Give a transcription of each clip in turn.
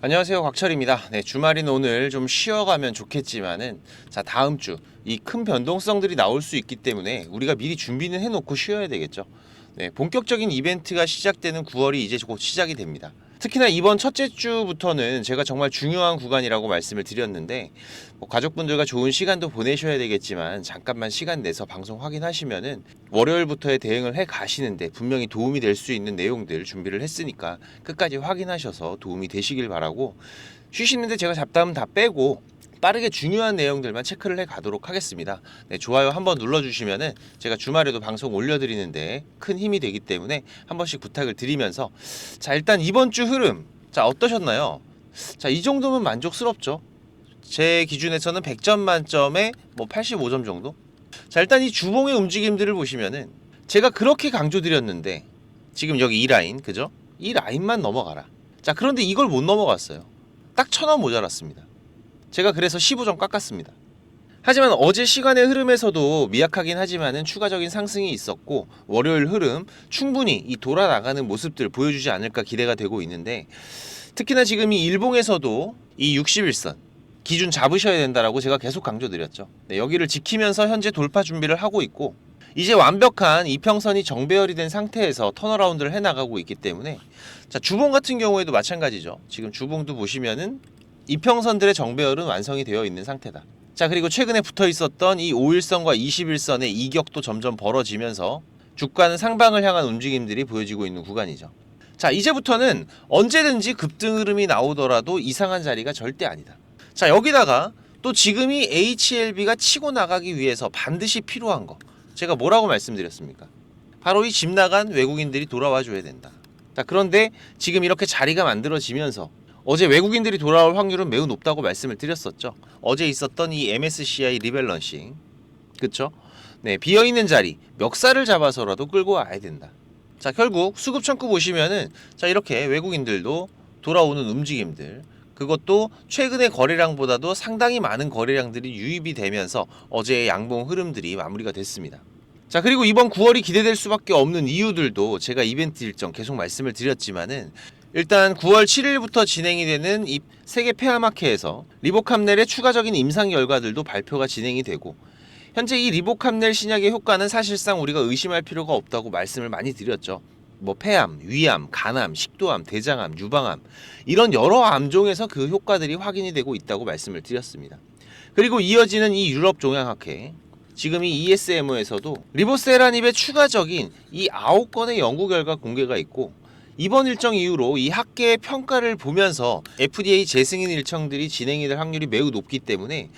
안녕하세요, 곽철입니다. 네, 주말인 오늘 좀 쉬어가면 좋겠지만은 다음 주 이 큰 변동성들이 나올 수 있기 때문에 우리가 미리 준비는 해놓고 쉬어야 되겠죠. 네, 본격적인 이벤트가 시작되는 9월이 이제 곧 시작이 됩니다. 특히나 이번 첫째 주부터는 제가 정말 중요한 구간이라고 말씀을 드렸는데 가족분들과 좋은 시간도 보내셔야 되겠지만 잠깐만 시간 내서 방송 확인하시면은 월요일부터의 대응을 해 가시는데 분명히 도움이 될 수 있는 내용들 준비를 했으니까 끝까지 확인하셔서 도움이 되시길 바라고, 쉬시는데 제가 잡담은 다 빼고 빠르게 중요한 내용들만 체크를 해 가도록 하겠습니다. 네, 좋아요 한번 눌러주시면은 제가 주말에도 방송 올려드리는데 큰 힘이 되기 때문에 한 번씩 부탁을 드리면서, 일단 이번 주 흐름 어떠셨나요? 이 정도면 만족스럽죠. 제 기준에서는 100점 만점에 85점 정도? 일단 이 주봉의 움직임들을 보시면은 제가 그렇게 강조드렸는데 지금 여기 이 라인, 그죠? 이 라인만 넘어가라. 그런데 이걸 못 넘어갔어요. 딱 1000원 모자랐습니다. 제가 그래서 15점 깎았습니다. 하지만 어제 시간의 흐름에서도 미약하긴 하지만은 추가적인 상승이 있었고 월요일 흐름 충분히 이 돌아나가는 모습들 보여주지 않을까 기대가 되고 있는데, 특히나 지금 이 일봉에서도 이 61선 기준 잡으셔야 된다라고 제가 계속 강조드렸죠. 네, 여기를 지키면서 현재 돌파 준비를 하고 있고 이제 완벽한 이평선이 정배열이 된 상태에서 턴어라운드를 해나가고 있기 때문에, 주봉 같은 경우에도 마찬가지죠. 지금 주봉도 보시면은 이평선들의 정배열은 완성이 되어 있는 상태다. 그리고 최근에 붙어 있었던 이 5일선과 21선의 이격도 점점 벌어지면서 주가는 상방을 향한 움직임들이 보여지고 있는 구간이죠. 이제부터는 언제든지 급등 흐름이 나오더라도 이상한 자리가 절대 아니다. 여기다가 또 지금이 HLB가 치고 나가기 위해서 반드시 필요한 거, 제가 뭐라고 말씀드렸습니까? 바로 이 집 나간 외국인들이 돌아와 줘야 된다. 그런데 지금 이렇게 자리가 만들어지면서 어제 외국인들이 돌아올 확률은 매우 높다고 말씀을 드렸었죠. 어제 있었던 이 MSCI 리밸런싱, 그쵸? 네, 비어있는 자리 멱살을 잡아서라도 끌고 와야 된다. 결국 수급 창구 보시면은 이렇게 외국인들도 돌아오는 움직임들, 그것도 최근의 거래량보다도 상당히 많은 거래량들이 유입이 되면서 어제의 양봉 흐름들이 마무리가 됐습니다. 그리고 이번 9월이 기대될 수밖에 없는 이유들도 제가 이벤트 일정 계속 말씀을 드렸지만은, 일단 9월 7일부터 진행이 되는 이 세계 폐암학회에서 리보캄넬의 추가적인 임상 결과들도 발표가 진행이 되고, 현재 이 리보캄넬 신약의 효과는 사실상 우리가 의심할 필요가 없다고 말씀을 많이 드렸죠. 폐암, 위암, 간암, 식도암, 대장암, 유방암, 이런 여러 암종에서 그 효과들이 확인이 되고 있다고 말씀을 드렸습니다. 그리고 이어지는 이 유럽 종양학회, 지금 이 ESMO에서도 리보세라닙의 추가적인 이 9건의 연구 결과 공개가 있고, 이번 일정 이후로 이 학계의 평가를 보면서 FDA 재승인 일정들이 진행이 될 확률이 매우 높기 때문에,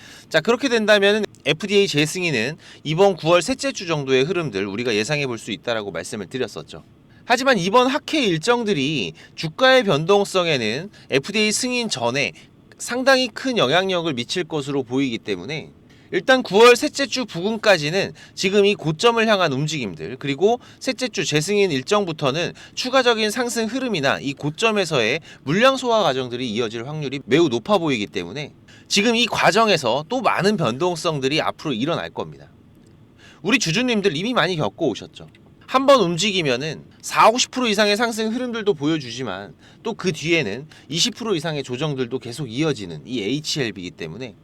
그렇게 된다면 FDA 재승인은 이번 9월 셋째 주 정도의 흐름들 우리가 예상해 볼 수 있다라고 말씀을 드렸었죠. 하지만 이번 학회 일정들이 주가의 변동성에는 FDA 승인 전에 상당히 큰 영향력을 미칠 것으로 보이기 때문에, 일단 9월 셋째 주 부근까지는 지금 이 고점을 향한 움직임들, 그리고 셋째 주 재승인 일정부터는 추가적인 상승 흐름이나 이 고점에서의 물량 소화 과정들이 이어질 확률이 매우 높아 보이기 때문에 지금 이 과정에서 또 많은 변동성들이 앞으로 일어날 겁니다. 우리 주주님들 이미 많이 겪어 오셨죠. 한번 움직이면은 40-50% 이상의 상승 흐름들도 보여주지만 또 그 뒤에는 20% 이상의 조정들도 계속 이어지는 이 HLB이기 때문에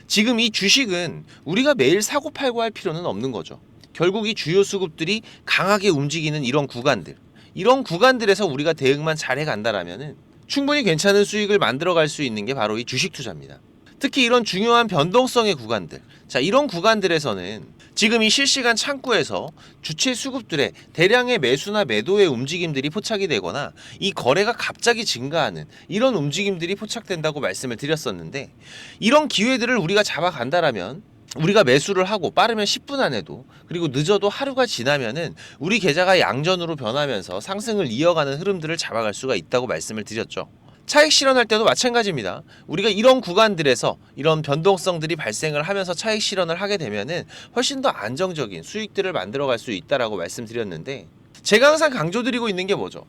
지금 이 주식은 우리가 매일 사고 팔고 할 필요는 없는 거죠. 결국 이 주요 수급들이 강하게 움직이는 이런 구간들에서 우리가 대응만 잘해 간다라면은 충분히 괜찮은 수익을 만들어 갈 수 있는 게 바로 이 주식 투자입니다. 특히 이런 중요한 변동성의 구간들, 이런 구간들에서는 지금 이 실시간 창구에서 주체 수급들의 대량의 매수나 매도의 움직임들이 포착이 되거나 이 거래가 갑자기 증가하는 이런 움직임들이 포착된다고 말씀을 드렸었는데, 이런 기회들을 우리가 잡아간다라면 우리가 매수를 하고 빠르면 10분 안에도, 그리고 늦어도 하루가 지나면은 우리 계좌가 양전으로 변하면서 상승을 이어가는 흐름들을 잡아갈 수가 있다고 말씀을 드렸죠. 차익 실현할 때도 마찬가지입니다. 우리가 이런 구간들에서 이런 변동성들이 발생을 하면서 차익 실현을 하게 되면은 훨씬 더 안정적인 수익들을 만들어갈 수 있다라고 말씀드렸는데, 제가 항상 강조드리고 있는 게 뭐죠?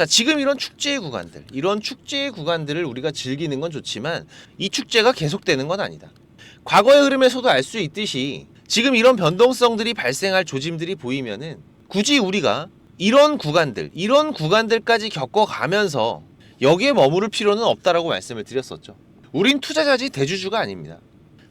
지금 이런 축제의 구간들, 이런 축제의 구간들을 우리가 즐기는 건 좋지만 이 축제가 계속되는 건 아니다. 과거의 흐름에서도 알 수 있듯이 지금 이런 변동성들이 발생할 조짐들이 보이면은 굳이 우리가 이런 구간들까지 겪어가면서 여기에 머무를 필요는 없다라고 말씀을 드렸었죠. 우린 투자자지 대주주가 아닙니다.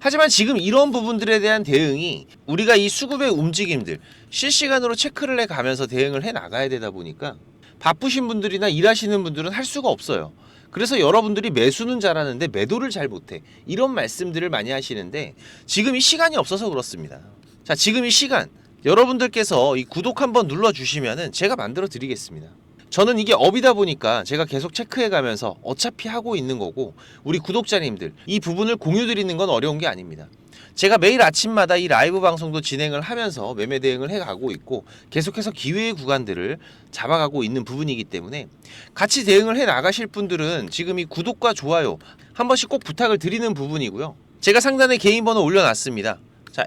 하지만 지금 이런 부분들에 대한 대응이 우리가 이 수급의 움직임들 실시간으로 체크를 해가면서 대응을 해 나가야 되다 보니까 바쁘신 분들이나 일하시는 분들은 할 수가 없어요. 그래서 여러분들이 매수는 잘하는데 매도를 잘 못해, 이런 말씀들을 많이 하시는데 지금 이 시간이 없어서 그렇습니다. 자, 지금 이 시간 여러분들께서 이 구독 한번 눌러주시면은 제가 만들어 드리겠습니다. 저는 이게 업이다 보니까 제가 계속 체크해 가면서 어차피 하고 있는 거고, 우리 구독자님들 이 부분을 공유 드리는 건 어려운 게 아닙니다. 제가 매일 아침마다 이 라이브 방송도 진행을 하면서 매매 대응을 해가고 있고 계속해서 기회의 구간들을 잡아가고 있는 부분이기 때문에 같이 대응을 해 나가실 분들은 지금 이 구독과 좋아요 한 번씩 꼭 부탁을 드리는 부분이고요. 제가 상단에 개인 번호 올려놨습니다. 자,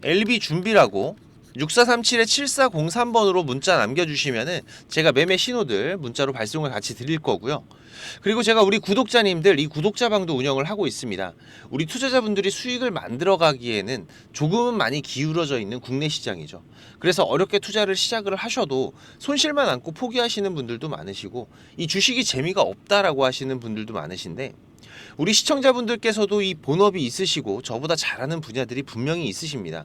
LB준비라고 6437-7403번으로 문자 남겨주시면은 제가 매매 신호들 문자로 발송을 같이 드릴 거고요. 그리고 제가 우리 구독자님들 이 구독자방도 운영을 하고 있습니다. 우리 투자자분들이 수익을 만들어 가기에는 조금은 많이 기울어져 있는 국내 시장이죠. 그래서 어렵게 투자를 시작을 하셔도 손실만 안고 포기하시는 분들도 많으시고, 이 주식이 재미가 없다라고 하시는 분들도 많으신데, 우리 시청자분들께서도 이 본업이 있으시고 저보다 잘하는 분야들이 분명히 있으십니다.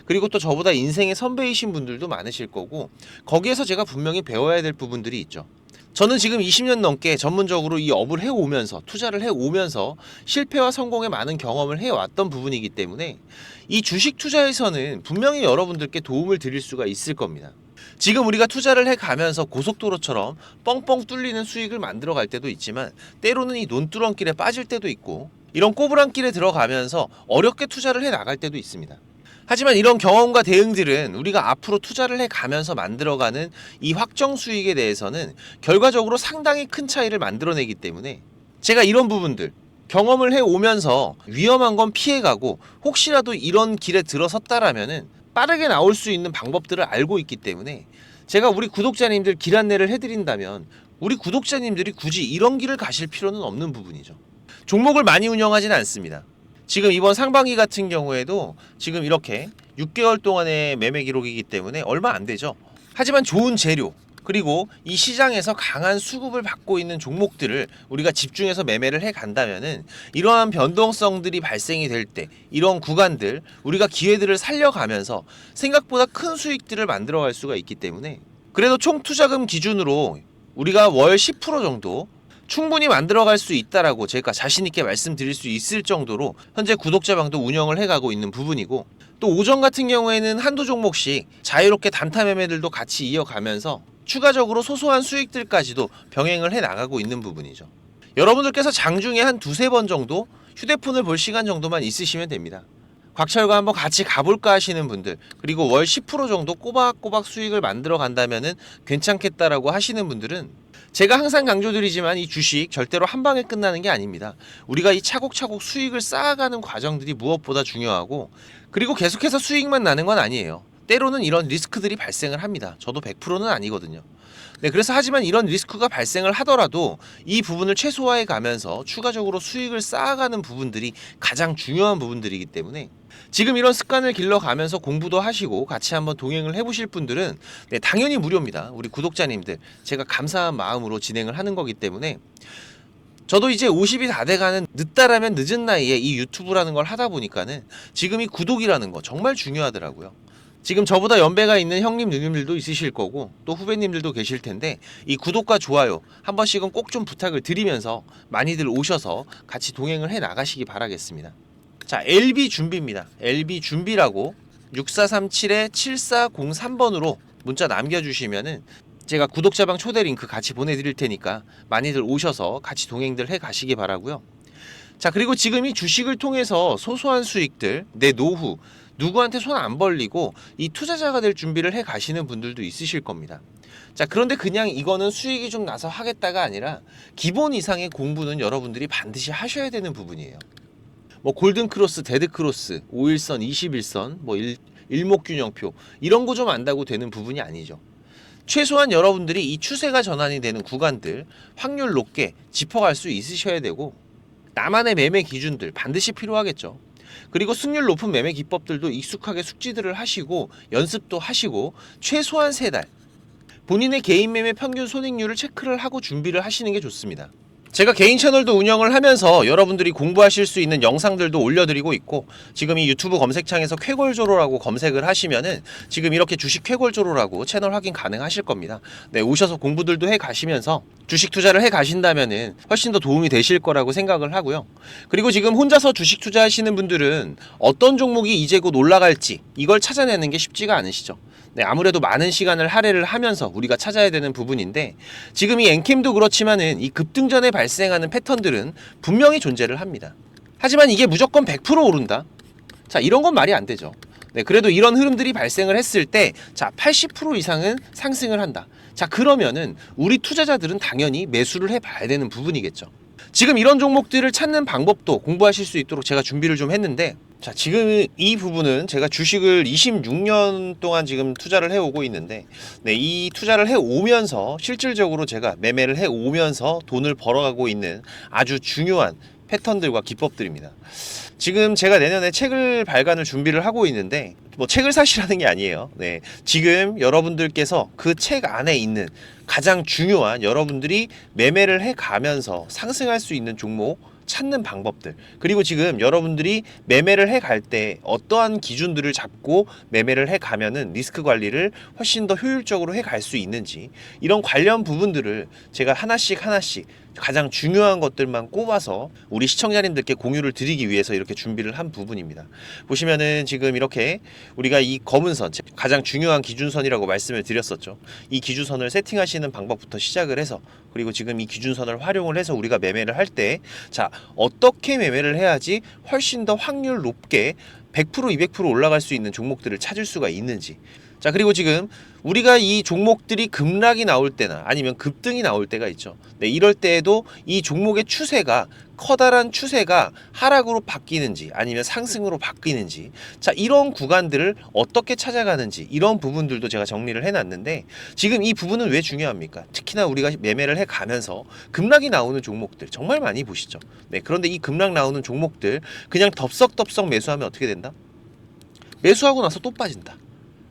그리고 또 저보다 인생의 선배이신 분들도 많으실 거고, 거기에서 제가 분명히 배워야 될 부분들이 있죠. 저는 지금 20년 넘게 전문적으로 이 업을 해오면서, 투자를 해오면서 실패와 성공의 많은 경험을 해왔던 부분이기 때문에 이 주식 투자에서는 분명히 여러분들께 도움을 드릴 수가 있을 겁니다. 지금 우리가 투자를 해가면서 고속도로처럼 뻥뻥 뚫리는 수익을 만들어 갈 때도 있지만, 때로는 이 논두렁길에 빠질 때도 있고, 이런 꼬부랑길에 들어가면서 어렵게 투자를 해 나갈 때도 있습니다. 하지만 이런 경험과 대응들은 우리가 앞으로 투자를 해가면서 만들어가는 이 확정 수익에 대해서는 결과적으로 상당히 큰 차이를 만들어내기 때문에 제가 이런 부분들 경험을 해오면서 위험한 건 피해가고, 혹시라도 이런 길에 들어섰다라면은 빠르게 나올 수 있는 방법들을 알고 있기 때문에 제가 우리 구독자님들 길 안내를 해드린다면 우리 구독자님들이 굳이 이런 길을 가실 필요는 없는 부분이죠. 종목을 많이 운영하지는 않습니다. 지금 이번 상반기 같은 경우에도 지금 이렇게 6개월 동안의 매매 기록이기 때문에 얼마 안 되죠. 하지만 좋은 재료, 그리고 이 시장에서 강한 수급을 받고 있는 종목들을 우리가 집중해서 매매를 해 간다면은 이러한 변동성들이 발생이 될 때 이런 구간들 우리가 기회들을 살려가면서 생각보다 큰 수익들을 만들어 갈 수가 있기 때문에, 그래도 총 투자금 기준으로 우리가 월 10% 정도 충분히 만들어갈 수 있다라고 제가 자신있게 말씀드릴 수 있을 정도로 현재 구독자방도 운영을 해가고 있는 부분이고, 또 오전 같은 경우에는 한두 종목씩 자유롭게 단타 매매들도 같이 이어가면서 추가적으로 소소한 수익들까지도 병행을 해 나가고 있는 부분이죠. 여러분들께서 장중에 한 두세 번 정도 휴대폰을 볼 시간 정도만 있으시면 됩니다. 곽철과 한번 같이 가볼까 하시는 분들, 그리고 월 10% 정도 꼬박꼬박 수익을 만들어 간다면은 괜찮겠다라고 하시는 분들은, 제가 항상 강조드리지만 이 주식 절대로 한 방에 끝나는 게 아닙니다. 우리가 이 차곡차곡 수익을 쌓아가는 과정들이 무엇보다 중요하고, 그리고 계속해서 수익만 나는 건 아니에요. 때로는 이런 리스크들이 발생을 합니다. 저도 100%는 아니거든요. 네, 그래서 하지만 이런 리스크가 발생을 하더라도 이 부분을 최소화해 가면서 추가적으로 수익을 쌓아가는 부분들이 가장 중요한 부분들이기 때문에, 지금 이런 습관을 길러가면서 공부도 하시고 같이 한번 동행을 해보실 분들은 네, 당연히 무료입니다. 우리 구독자님들 제가 감사한 마음으로 진행을 하는 거기 때문에, 저도 이제 50이 다 돼가는 늦다라면 늦은 나이에 이 유튜브라는 걸 하다 보니까는 지금 이 구독이라는 거 정말 중요하더라고요. 지금 저보다 연배가 있는 형님 누님들도 있으실 거고 또 후배님들도 계실 텐데, 이 구독과 좋아요 한 번씩은 꼭 좀 부탁을 드리면서 많이들 오셔서 같이 동행을 해 나가시기 바라겠습니다. 자, LB준비입니다. LB준비라고 6437-7403번으로 문자 남겨주시면은 제가 구독자방 초대 링크 같이 보내드릴 테니까 많이들 오셔서 같이 동행들 해 가시기 바라고요. 자, 그리고 지금 이 주식을 통해서 소소한 수익들, 내 노후 누구한테 손 안 벌리고 이 투자자가 될 준비를 해 가시는 분들도 있으실 겁니다. 자, 그런데 그냥 이거는 수익이 좀 나서 하겠다가 아니라 기본 이상의 공부는 여러분들이 반드시 하셔야 되는 부분이에요. 뭐 골든 크로스, 데드 크로스, 5일선, 21선, 뭐 일목균형표 이런 거 좀 안다고 되는 부분이 아니죠. 최소한 여러분들이 이 추세가 전환이 되는 구간들 확률 높게 짚어갈 수 있으셔야 되고, 나만의 매매 기준들 반드시 필요하겠죠. 그리고 승률 높은 매매 기법들도 익숙하게 숙지들을 하시고 연습도 하시고 최소한 3달, 본인의 개인 매매 평균 손익률을 체크를 하고 준비를 하시는 게 좋습니다. 제가 개인 채널도 운영을 하면서 여러분들이 공부하실 수 있는 영상들도 올려드리고 있고, 지금 이 유튜브 검색창에서 쾌골조로라고 검색을 하시면은 지금 이렇게 주식 쾌골조로라고 채널 확인 가능하실 겁니다. 네, 오셔서 공부들도 해 가시면서 주식 투자를 해 가신다면은 훨씬 더 도움이 되실 거라고 생각을 하고요. 그리고 지금 혼자서 주식 투자하시는 분들은 어떤 종목이 이제 곧 올라갈지 이걸 찾아내는 게 쉽지가 않으시죠. 네, 아무래도 많은 시간을 할애를 하면서 우리가 찾아야 되는 부분인데, 지금 이 엔캠도 그렇지만은 이 급등 전에 발생하는 패턴들은 분명히 존재를 합니다. 하지만 이게 무조건 100% 오른다? 자, 이런 건 말이 안 되죠. 네, 그래도 이런 흐름들이 발생을 했을 때, 자, 80% 이상은 상승을 한다. 자, 그러면은 우리 투자자들은 당연히 매수를 해봐야 되는 부분이겠죠. 지금 이런 종목들을 찾는 방법도 공부하실 수 있도록 제가 준비를 좀 했는데, 자, 지금 이 부분은 제가 주식을 26년 동안 지금 투자를 해오고 있는데, 네, 이 투자를 해오면서 실질적으로 제가 매매를 해오면서 돈을 벌어가고 있는 아주 중요한 패턴들과 기법들입니다. 지금 제가 내년에 책을 발간을 준비를 하고 있는데, 뭐 책을 사시라는 게 아니에요. 네, 지금 여러분들께서 그 책 안에 있는 가장 중요한 여러분들이 매매를 해가면서 상승할 수 있는 종목 찾는 방법들, 그리고 지금 여러분들이 매매를 해갈 때 어떠한 기준들을 잡고 매매를 해가면은 리스크 관리를 훨씬 더 효율적으로 해갈 수 있는지, 이런 관련 부분들을 제가 하나씩 가장 중요한 것들만 꼽아서 우리 시청자님들께 공유를 드리기 위해서 이렇게 준비를 한 부분입니다. 보시면은 지금 이렇게 우리가 이 검은 선, 가장 중요한 기준선이라고 말씀을 드렸었죠. 이 기준선을 세팅하시는 방법부터 시작을 해서, 그리고 지금 이 기준선을 활용을 해서 우리가 매매를 할 때, 자, 어떻게 매매를 해야지 훨씬 더 확률 높게 100% 200% 올라갈 수 있는 종목들을 찾을 수가 있는지. 자, 그리고 지금 우리가 이 종목들이 급락이 나올 때나 아니면 급등이 나올 때가 있죠. 네, 이럴 때에도 이 종목의 추세가, 커다란 추세가 하락으로 바뀌는지 아니면 상승으로 바뀌는지, 자, 이런 구간들을 어떻게 찾아가는지, 이런 부분들도 제가 정리를 해놨는데, 지금 이 부분은 왜 중요합니까? 특히나 우리가 매매를 해가면서 급락이 나오는 종목들 정말 많이 보시죠. 네, 그런데 이 급락 나오는 종목들 그냥 덥석덥석 매수하면 어떻게 된다? 매수하고 나서 또 빠진다.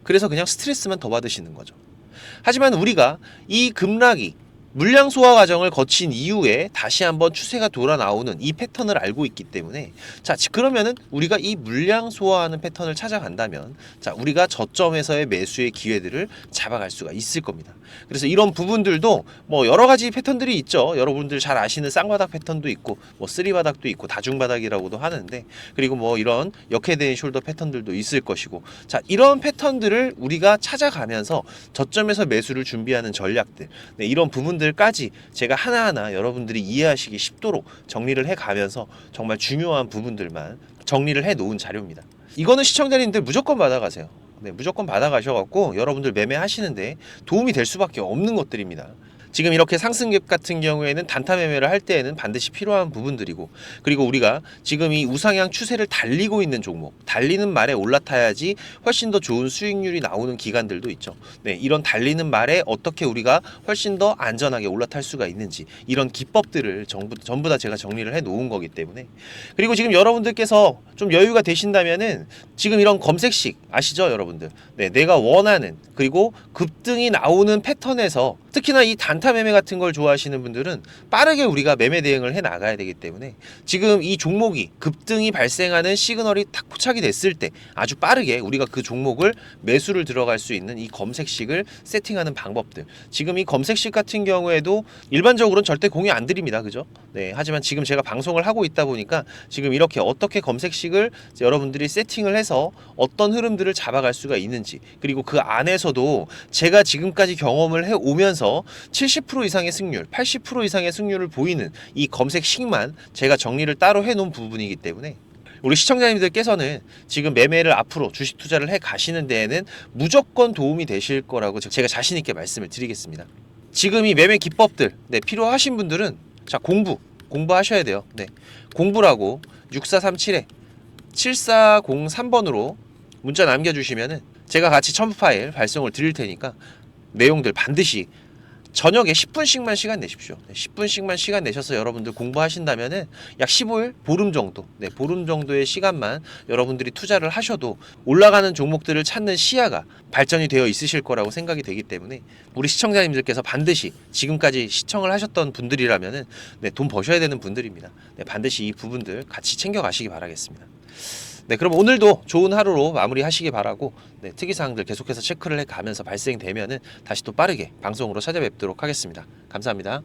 그래서 그냥 스트레스만 더 받으시는 거죠. 하지만 우리가 이 급락이 물량 소화 과정을 거친 이후에 다시 한번 추세가 돌아 나오는 이 패턴을 알고 있기 때문에, 자, 그러면은 우리가 이 물량 소화하는 패턴을 찾아간다면, 자, 우리가 저점에서의 매수의 기회들을 잡아갈 수가 있을 겁니다. 그래서 이런 부분들도 뭐 여러 가지 패턴들이 있죠. 여러분들 잘 아시는 쌍바닥 패턴도 있고, 뭐 쓰리바닥도 있고, 다중바닥이라고도 하는데, 그리고 뭐 이런 역헤드앤 숄더 패턴들도 있을 것이고, 자, 이런 패턴들을 우리가 찾아가면서 저점에서 매수를 준비하는 전략들, 네, 이런 부분들까지 제가 하나하나 여러분들이 이해하시기 쉽도록 정리를 해가면서 정말 중요한 부분들만 정리를 해 놓은 자료입니다. 이거는 시청자님들 무조건 받아가세요. 네, 무조건 받아가셔갖고 여러분들 매매하시는데 도움이 될 수밖에 없는 것들입니다. 지금 이렇게 상승갭 같은 경우에는 단타 매매를 할 때에는 반드시 필요한 부분들이고, 그리고 우리가 지금 이 우상향 추세를 달리고 있는 종목, 달리는 말에 올라타야지 훨씬 더 좋은 수익률이 나오는 기간들도 있죠. 네, 이런 달리는 말에 어떻게 우리가 훨씬 더 안전하게 올라탈 수가 있는지, 이런 기법들을 전부 다 제가 정리를 해 놓은 거기 때문에. 그리고 지금 여러분들께서 좀 여유가 되신다면은 지금 이런 검색식 아시죠, 여러분들? 네, 내가 원하는, 그리고 급등이 나오는 패턴에서, 특히나 이 단타 매매 같은 걸 좋아하시는 분들은 빠르게 우리가 매매 대응을 해 나가야 되기 때문에, 지금 이 종목이 급등이 발생하는 시그널이 딱 포착이 됐을 때 아주 빠르게 우리가 그 종목을 매수를 들어갈 수 있는 이 검색식을 세팅하는 방법들, 지금 이 검색식 같은 경우에도 일반적으로는 절대 공유 안 드립니다. 그죠? 네, 하지만 지금 제가 방송을 하고 있다 보니까 지금 이렇게 어떻게 검색식을 여러분들이 세팅을 해서 어떤 흐름들을 잡아갈 수가 있는지, 그리고 그 안에서도 제가 지금까지 경험을 해 오면서 70% 이상의 승률, 80% 이상의 승률을 보이는 이 검색식만 제가 정리를 따로 해 놓은 부분이기 때문에, 우리 시청자님들께서는 지금 매매를 앞으로 주식 투자를 해 가시는 데에는 무조건 도움이 되실 거라고 제가 자신 있게 말씀을 드리겠습니다. 지금 이 매매 기법들, 네, 필요하신 분들은, 자, 공부하셔야 돼요. 네, 공부라고 6437에 7403번으로 문자 남겨주시면은 제가 같이 첨부 파일 발송을 드릴 테니까 내용들 반드시 저녁에 10분씩만 시간 내십시오. 10분씩만 시간 내셔서 여러분들 공부하신다면은 약 15일, 보름 정도, 보름 정도의 시간만 여러분들이 투자를 하셔도 올라가는 종목들을 찾는 시야가 발전이 되어 있으실 거라고 생각이 되기 때문에 우리 시청자님들께서 반드시 지금까지 시청을 하셨던 분들이라면은 돈 버셔야 되는 분들입니다. 반드시 이 부분들 같이 챙겨 가시기 바라겠습니다. 그럼 오늘도 좋은 하루로 마무리하시기 바라고 특이사항들 계속해서 체크를 해가면서 발생되면은 다시 또 빠르게 방송으로 찾아뵙도록 하겠습니다. 감사합니다.